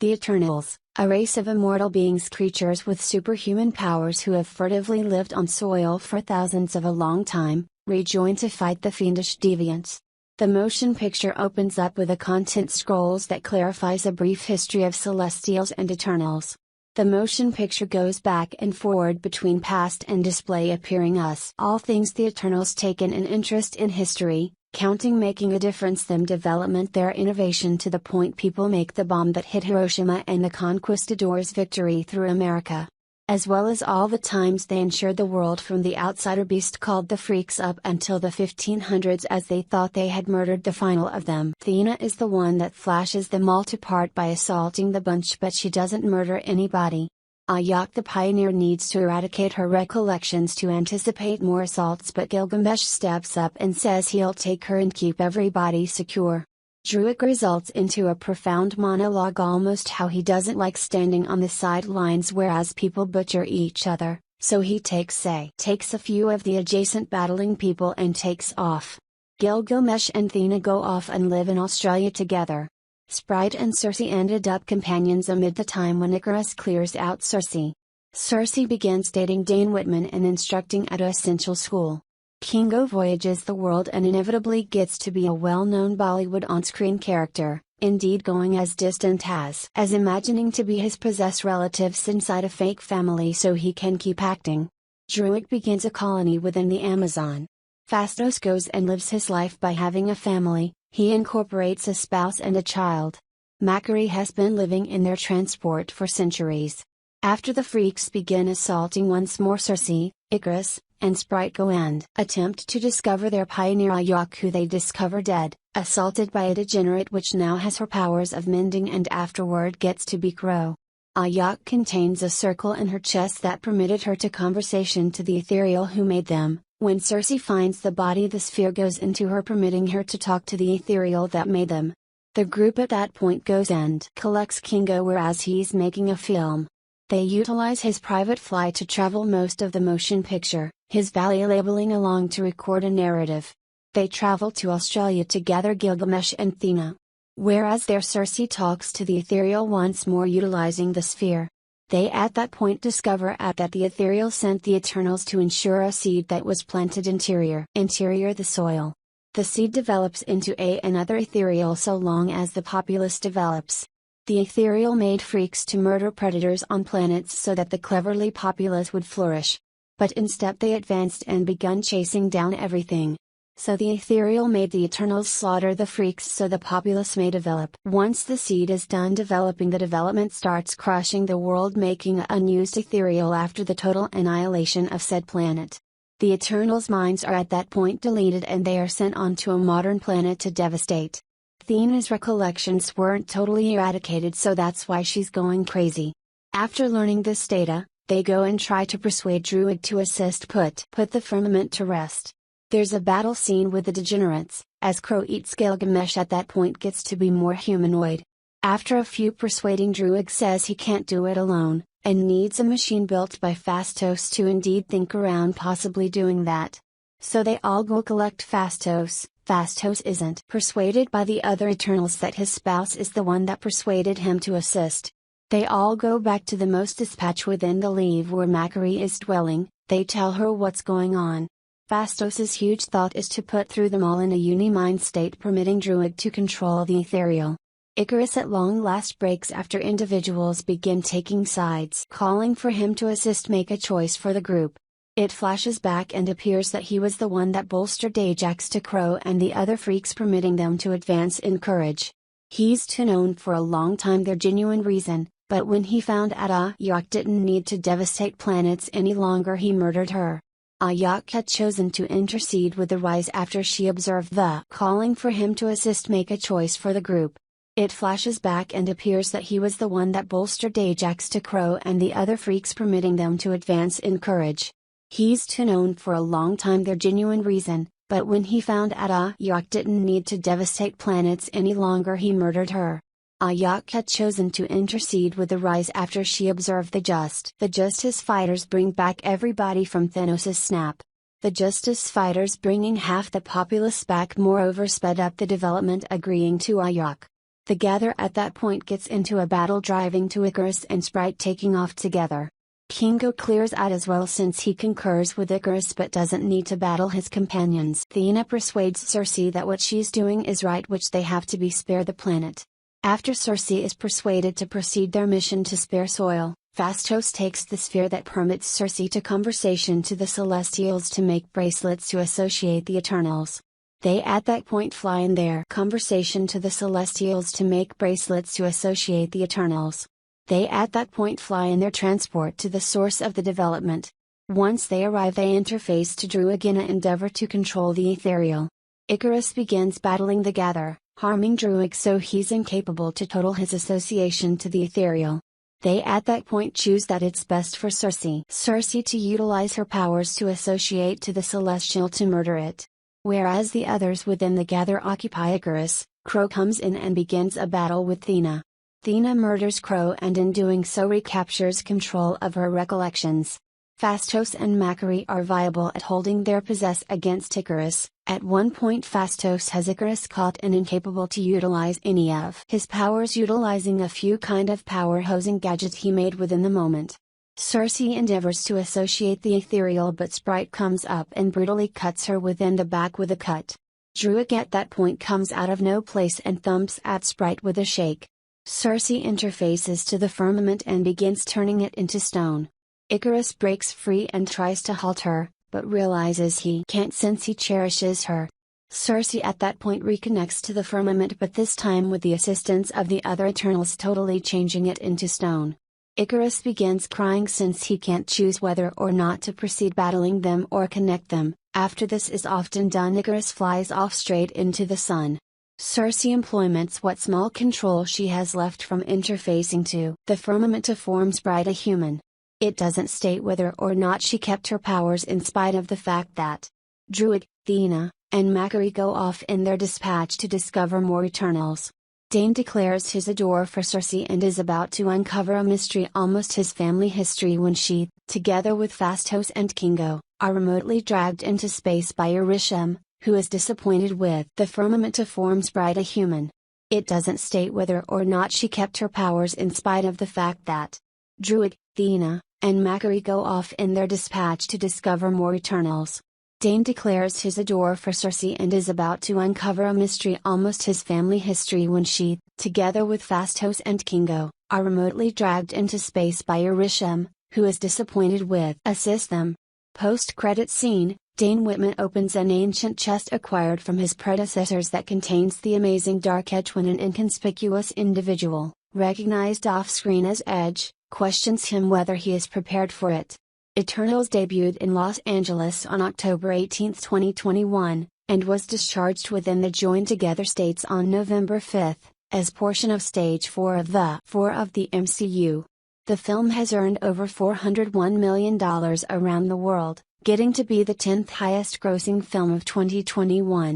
The Eternals, a race of immortal beings, creatures with superhuman powers who have furtively lived on soil for thousands of a long time, rejoin to fight the fiendish deviants. The motion picture opens up with a content scrolls that clarifies a brief history of Celestials and Eternals. The motion picture goes back and forward between past and display appearing us all things the Eternals taken an interest in history, counting making a difference them development their innovation to the point people make the bomb that hit Hiroshima and the conquistadors' victory through America. As well as all the times they ensured the world from the outsider beast called the Freaks up until the 1500s as they thought they had murdered the final of them. Thena is the one that flashes them all to part by assaulting the bunch, but she doesn't murder anybody. Ayak the pioneer needs to eradicate her recollections to anticipate more assaults, but Gilgamesh steps up and says he'll take her and keep everybody secure. Druig results into a profound monologue, almost how he doesn't like standing on the sidelines whereas people butcher each other, so he takes a few of the adjacent battling people and takes off. Gilgamesh and Thena go off and live in Australia together. Sprite and Circe ended up companions amid the time when Icarus clears out Circe. Circe begins dating Dane Whitman and instructing at a essential school. Kingo voyages the world and inevitably gets to be a well-known Bollywood on-screen character, indeed going as distant as imagining to be his possessed relatives inside a fake family so he can keep acting. Druig begins a colony within the Amazon. Phastos goes and lives his life by having a family, he incorporates a spouse and a child. Macquarie has been living in their transport for centuries. After the Freaks begin assaulting once more, Circe, Icarus, and Sprite go and attempt to discover their pioneer Ayak, who they discover dead, assaulted by a degenerate which now has her powers of mending and afterward gets to be Crow. Ayak contains a circle in her chest that permitted her to conversation to the ethereal who made them. When Circe finds the body, the sphere goes into her, permitting her to talk to the ethereal that made them. The group at that point goes and collects Kingo whereas he's making a film. They utilize his private flight to travel most of the motion picture, his valley labeling along to record a narrative. They travel to Australia together, Gilgamesh and Thena. Whereas there Circe talks to the ethereal once more utilizing the sphere. They at that point discover that the ethereal sent the Eternals to ensure a seed that was planted interior the soil. The seed develops into another ethereal so long as the populace develops. The ethereal made Freaks to murder predators on planets so that the cleverly populace would flourish. But instead they advanced and begun chasing down everything. So the ethereal made the Eternals slaughter the Freaks so the populace may develop. Once the seed is done developing, the development starts crushing the world, making an unused ethereal after the total annihilation of said planet. The Eternals' minds are at that point deleted and they are sent onto a modern planet to devastate. Thena's recollections weren't totally eradicated, so that's why she's going crazy. After learning this data, they go and try to persuade Druig to assist put the firmament to rest. There's a battle scene with the degenerates, as Crow eats Gilgamesh at that point gets to be more humanoid. After a few persuading, Druig says he can't do it alone, and needs a machine built by Phastos to indeed think around possibly doing that. So they all go collect Phastos. Phastos isn't persuaded by the other Eternals that his spouse is the one that persuaded him to assist. They all go back to the most dispatch within the Leve where Macquarie is dwelling. They tell her what's going on. Phastos's huge thought is to put through them all in a uni-mind state, permitting Druig to control the ethereal. Icarus at long last breaks after individuals begin taking sides, calling for him to assist make a choice for the group. It flashes back and appears that he was the one that bolstered Ajax to Crow and the other Freaks, permitting them to advance in courage. He's too known for a long time their genuine reason, but when he found out Ayak didn't need to devastate planets any longer, he murdered her. Ayak had chosen to intercede with the Rise after she observed the calling for him to assist make a choice for the group. It flashes back and appears that he was the one that bolstered Ajax to Crow and the other Freaks, permitting them to advance in courage. He's too known for a long time their genuine reason, but when he found out Ayak didn't need to devastate planets any longer, he murdered her. Ayak had chosen to intercede with the Rise after she observed the Justice Fighters bring back everybody from Thanos' snap. The Justice Fighters bringing half the populace back moreover sped up the development, agreeing to Ayak. The Gather at that point gets into a battle, driving to Icarus and Sprite taking off together. Kingo clears out as well since he concurs with Icarus but doesn't need to battle his companions. Athena persuades Circe that what she's doing is right, which they have to be spare the planet. After Circe is persuaded to proceed their mission to spare soil, Phastos takes the sphere that permits Circe to conversation to the Celestials to make bracelets to associate the Eternals. They at that point fly in their conversation to the Celestials to make bracelets to associate the Eternals. They at that point fly in their transport to the source of the development. Once they arrive, they interface to Drew again and endeavor to control the ethereal. Icarus begins battling the Gather, harming Druig so he's incapable to total his association to the ethereal. They at that point choose that it's best for Circe to utilize her powers to associate to the Celestial to murder it. Whereas the others within the Gather occupy Icarus, Crow comes in and begins a battle with Athena. Athena murders Crow and in doing so recaptures control of her recollections. Phastos and Macquarie are viable at holding their possess against Icarus. At one point Phastos has Icarus caught and incapable to utilize any of his powers, utilizing a few kind of power hosing gadget he made within the moment. Circe endeavors to associate the ethereal but Sprite comes up and brutally cuts her within the back with a cut. Druig at that point comes out of no place and thumps at Sprite with a shake. Circe interfaces to the firmament and begins turning it into stone. Icarus breaks free and tries to halt her, but realizes he can't since he cherishes her. Circe at that point reconnects to the firmament, but this time with the assistance of the other Eternals, totally changing it into stone. Icarus begins crying since he can't choose whether or not to proceed battling them or connect them. After this is often done, Icarus flies off straight into the sun. Circe employments what small control she has left from interfacing to the firmament to form Sprite a human. It doesn't state whether or not she kept her powers in spite of the fact that Druig, Athena, and Macquarie go off in their dispatch to discover more Eternals. Dane declares his adore for Circe and is about to uncover a mystery, almost his family history, when she, together with Phastos and Kingo, are remotely dragged into space by Eurytion, who is disappointed with the firmament to form Sprite a human. It doesn't state whether or not she kept her powers in spite of the fact that Druig, Athena, and Macquarie go off in their dispatch to discover more Eternals. Dane declares his adore for Circe and is about to uncover a mystery, almost his family history, when she, together with Phastos and Kingo, are remotely dragged into space by Eurytion, who is disappointed with assist them. Post-credit scene, Dane Whitman opens an ancient chest acquired from his predecessors that contains the amazing Dark Edge when an inconspicuous individual, recognized off-screen as Edge, questions him whether he is prepared for it. Eternals debuted in Los Angeles on October 18, 2021, and was discharged within the Join Together states on November 5, as portion of Stage 4 of the MCU. The film has earned over $401 million around the world, getting to be the 10th highest grossing film of 2021.